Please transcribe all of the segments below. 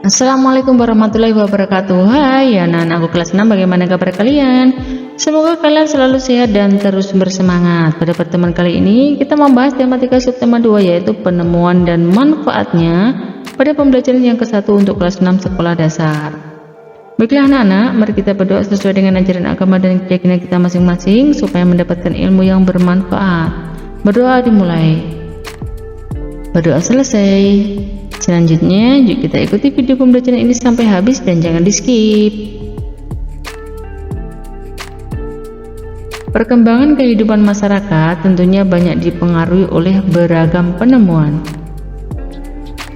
Assalamualaikum warahmatullahi wabarakatuh. Hai anak-anak aku kelas 6, bagaimana kabar kalian? Semoga kalian selalu sehat dan terus bersemangat. Pada pertemuan kali ini kita membahas tematika subtema 2, yaitu penemuan dan manfaatnya pada pembelajaran yang ke-1 untuk kelas 6 sekolah dasar. Baiklah anak-anak, mari kita berdoa sesuai dengan ajaran agama dan keyakinan kita masing-masing supaya mendapatkan ilmu yang bermanfaat. Berdoa dimulai. Berdoa selesai. Selanjutnya, yuk kita ikuti video pembelajaran ini sampai habis dan jangan di-skip. Perkembangan kehidupan masyarakat tentunya banyak dipengaruhi oleh beragam penemuan,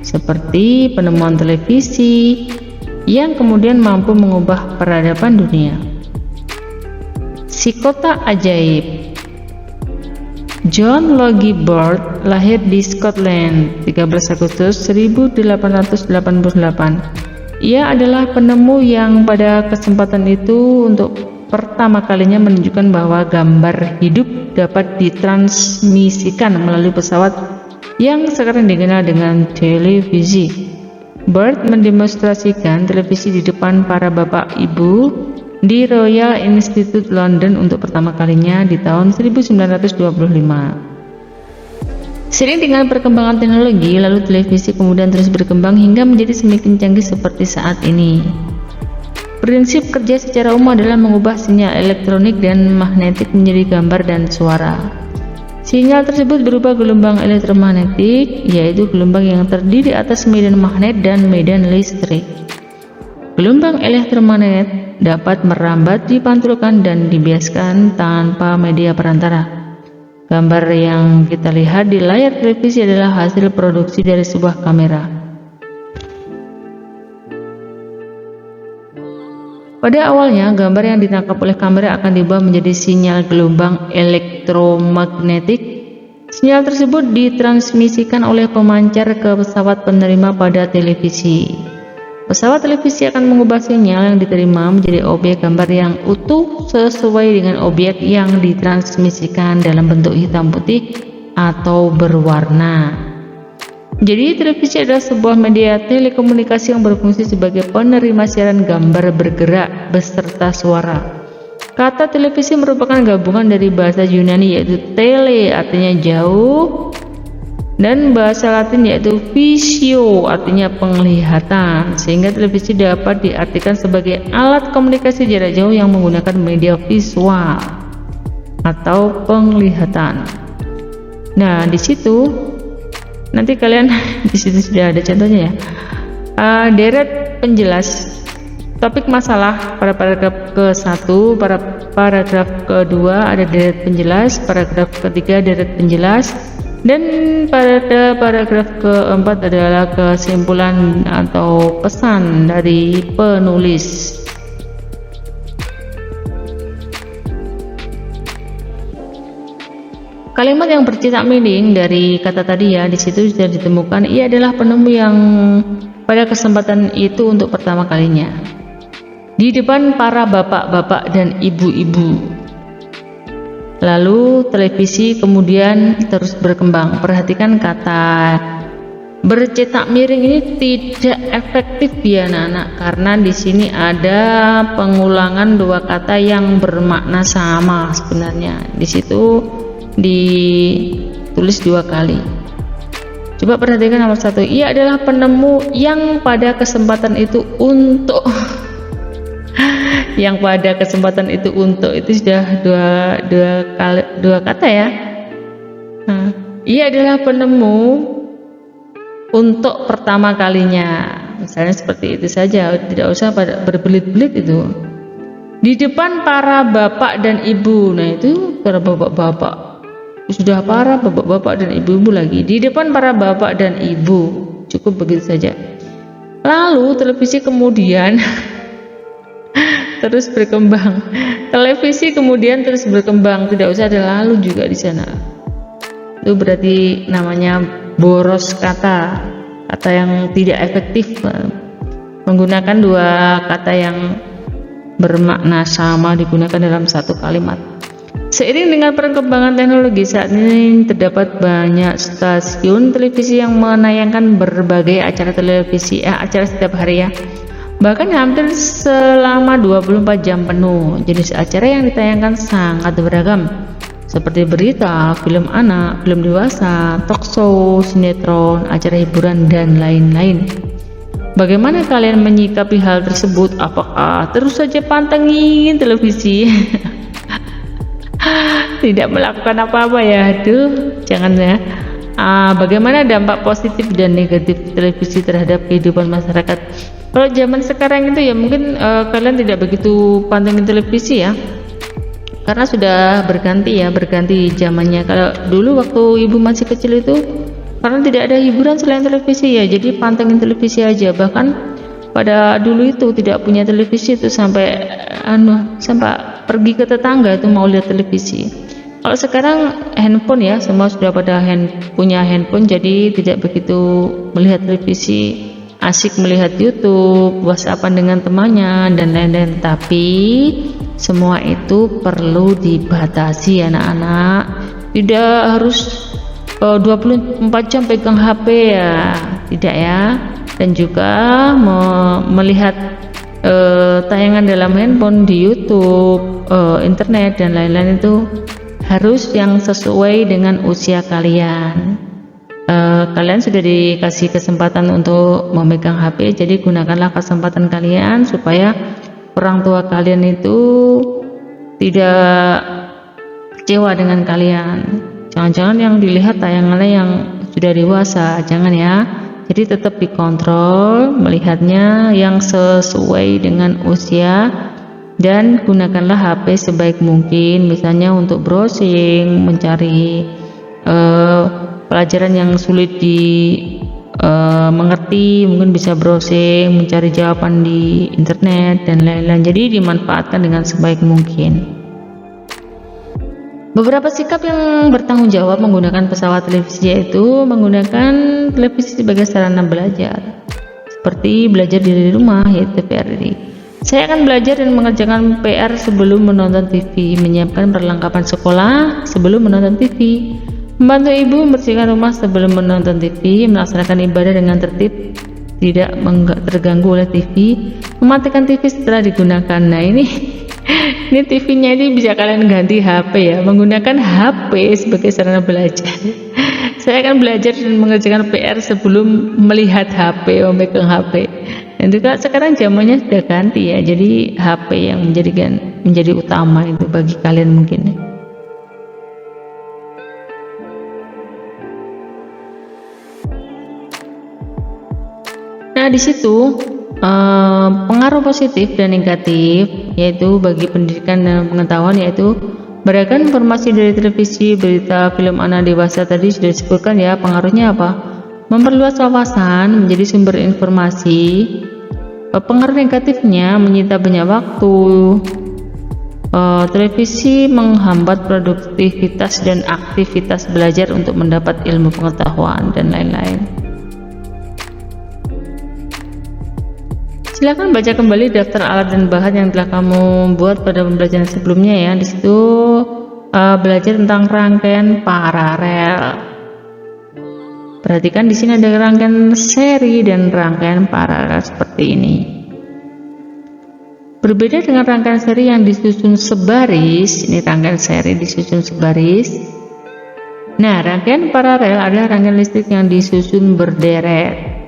seperti penemuan televisi yang kemudian mampu mengubah peradaban dunia. Si kotak ajaib. John Logie Baird lahir di Scotland 13 Agustus 1888. Ia adalah penemu yang pada kesempatan itu untuk pertama kalinya menunjukkan bahwa gambar hidup dapat ditransmisikan melalui pesawat yang sekarang dikenal dengan televisi. Baird mendemonstrasikan televisi di depan para bapak ibu di Royal Institute London untuk pertama kalinya di tahun 1925. Seiring dengan perkembangan teknologi, lalu televisi kemudian terus berkembang hingga menjadi semakin canggih seperti saat ini. Prinsip kerja secara umum adalah mengubah sinyal elektronik dan magnetik menjadi gambar dan suara. Sinyal tersebut berupa gelombang elektromagnetik, yaitu gelombang yang terdiri atas medan magnet dan medan listrik. Gelombang elektromagnet dapat merambat, dipantulkan, dan dibiaskan tanpa media perantara. Gambar yang kita lihat di layar televisi adalah hasil produksi dari sebuah kamera. Pada awalnya, gambar yang ditangkap oleh kamera akan diubah menjadi sinyal gelombang elektromagnetik. Sinyal tersebut ditransmisikan oleh pemancar ke pesawat penerima pada televisi. Pesawat televisi akan mengubah sinyal yang diterima menjadi objek gambar yang utuh sesuai dengan objek yang ditransmisikan dalam bentuk hitam putih atau berwarna. Jadi televisi adalah sebuah media telekomunikasi yang berfungsi sebagai penerima siaran gambar bergerak beserta suara. Kata televisi merupakan gabungan dari bahasa Yunani yaitu tele artinya jauh, dan bahasa Latin yaitu visio artinya penglihatan, sehingga televisi dapat diartikan sebagai alat komunikasi jarak jauh yang menggunakan media visual atau penglihatan. Nah, di situ nanti kalian di situ sudah ada contohnya ya. Deret penjelas topik masalah pada paragraf ke-1, pada paragraf ke-2 ada deret penjelas, paragraf ke-3 deret penjelas, dan pada paragraf ke-4 adalah kesimpulan atau pesan dari penulis. Kalimat yang bercetak miring dari kata tadi ya, di situ sudah ditemukan ia adalah penemu yang pada kesempatan itu untuk pertama kalinya di depan para bapak-bapak dan ibu-ibu. Lalu televisi kemudian terus berkembang. Perhatikan kata bercetak miring ini tidak efektif ya anak-anak, karena di sini ada pengulangan dua kata yang bermakna sama sebenarnya. Di situ ditulis dua kali. Coba perhatikan nomor 1. Ia adalah penemu yang pada kesempatan itu untuk yang pada kesempatan itu untuk itu sudah dua kata ya. Nah, ia adalah penemu untuk pertama kalinya, misalnya seperti itu saja, tidak usah berbelit-belit itu. Di depan para bapak dan ibu, nah itu para bapak-bapak, sudah para bapak-bapak dan ibu-ibu lagi, di depan para bapak dan ibu, cukup begitu saja. Lalu televisi kemudian terus berkembang. Televisi kemudian terus berkembang, tidak usah ada lalu juga di sana. Itu berarti namanya boros kata yang tidak efektif, menggunakan dua kata yang bermakna sama digunakan dalam satu kalimat. Seiring dengan perkembangan teknologi saat ini terdapat banyak stasiun televisi yang menayangkan berbagai acara acara setiap hari ya. Bahkan hampir selama 24 jam penuh. Jenis acara yang ditayangkan sangat beragam, seperti berita, film anak, film dewasa, talk show, sinetron, acara hiburan, dan lain-lain. Bagaimana kalian menyikapi hal tersebut? Apakah terus saja pantengin televisi? Tidak melakukan apa-apa ya? Aduh, jangan ya. Bagaimana dampak positif dan negatif televisi terhadap kehidupan masyarakat? Kalau zaman sekarang itu ya mungkin kalian tidak begitu pantengin televisi ya, karena sudah berganti zamannya. Kalau dulu waktu ibu masih kecil itu, karena tidak ada hiburan selain televisi ya, jadi pantengin televisi aja. Bahkan pada dulu itu tidak punya televisi itu sampai pergi ke tetangga itu mau lihat televisi. Kalau sekarang handphone ya, semua sudah pada punya handphone, jadi tidak begitu melihat televisi, asik melihat YouTube, WhatsAppan dengan temannya dan lain-lain. Tapi semua itu perlu dibatasi anak-anak, tidak harus 24 jam pegang HP ya, tidak ya. Dan juga melihat tayangan dalam handphone, di YouTube, internet dan lain-lain itu harus yang sesuai dengan usia kalian. Kalian sudah dikasih kesempatan untuk memegang HP, jadi gunakanlah kesempatan kalian supaya orang tua kalian itu tidak kecewa dengan kalian. Jangan-jangan yang dilihat tayangannya yang sudah dewasa, jangan ya. Jadi tetap dikontrol, melihatnya yang sesuai dengan usia, dan gunakanlah HP sebaik mungkin, misalnya untuk browsing, mencari pelajaran yang sulit mengerti, mungkin bisa browsing, mencari jawaban di internet dan lain-lain. Jadi dimanfaatkan dengan sebaik mungkin. Beberapa sikap yang bertanggung jawab menggunakan pesawat televisi yaitu menggunakan televisi sebagai sarana belajar, seperti belajar dari rumah, yaitu PRD. Saya akan belajar dan mengerjakan PR sebelum menonton TV, menyiapkan perlengkapan sekolah sebelum menonton TV, membantu ibu membersihkan rumah sebelum menonton TV, melaksanakan ibadah dengan tertib, tidak terganggu oleh TV, mematikan TV setelah digunakan. Nah ini TV-nya ini bisa kalian ganti HP ya, menggunakan HP sebagai sarana belajar. Saya akan belajar dan mengerjakan PR sebelum melihat HP, memegang HP. Dan juga sekarang zamannya sudah ganti ya, jadi HP yang menjadi utama itu bagi kalian mungkin. Nah di situ pengaruh positif dan negatif yaitu bagi pendidikan dan pengetahuan, yaitu beragam informasi dari televisi, berita, film anak, dewasa tadi sudah disebutkan ya. Pengaruhnya apa? Memperluas wawasan, menjadi sumber informasi. Pengaruh negatifnya menyita banyak waktu. Televisi menghambat produktivitas dan aktivitas belajar untuk mendapat ilmu pengetahuan dan lain-lain. Silakan baca kembali daftar alat dan bahan yang telah kamu buat pada pembelajaran sebelumnya ya. Di situ belajar tentang rangkaian paralel. Perhatikan di sini ada rangkaian seri dan rangkaian paralel seperti ini. Berbeda dengan rangkaian seri yang disusun sebaris, ini rangkaian seri disusun sebaris. Nah, rangkaian paralel adalah rangkaian listrik yang disusun berderet.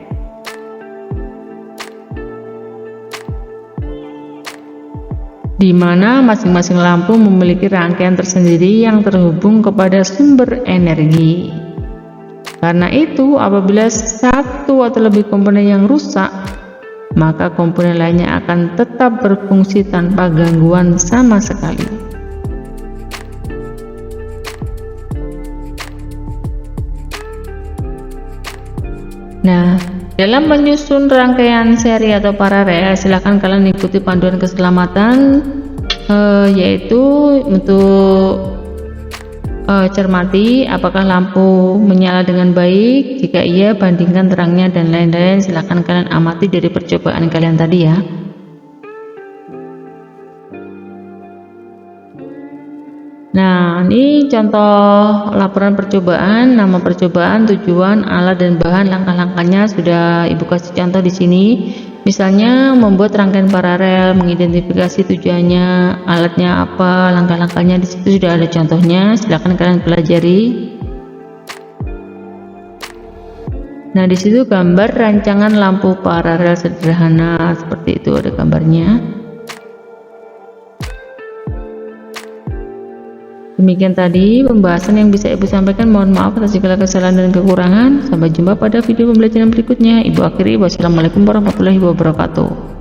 Di mana masing-masing lampu memiliki rangkaian tersendiri yang terhubung kepada sumber energi. Karena itu, apabila satu atau lebih komponen yang rusak, maka komponen lainnya akan tetap berfungsi tanpa gangguan sama sekali. Nah, dalam menyusun rangkaian seri atau paralel, silakan kalian ikuti panduan keselamatan, yaitu untuk cermati apakah lampu menyala dengan baik. Jika iya, bandingkan terangnya dan lain-lain. Silakan kalian amati dari percobaan kalian tadi ya. Nah, ini contoh laporan percobaan, nama percobaan, tujuan, alat dan bahan, langkah-langkahnya sudah Ibu kasih contoh di sini. Misalnya membuat rangkaian paralel, mengidentifikasi tujuannya, alatnya apa, langkah-langkahnya di situ sudah ada contohnya. Silakan kalian pelajari. Nah, di situ gambar rancangan lampu paralel sederhana seperti itu, ada gambarnya. Demikian tadi pembahasan yang bisa Ibu sampaikan. Mohon maaf atas segala kesalahan dan kekurangan. Sampai jumpa pada video pembelajaran berikutnya. Ibu akhiri. Wassalamualaikum warahmatullahi wabarakatuh.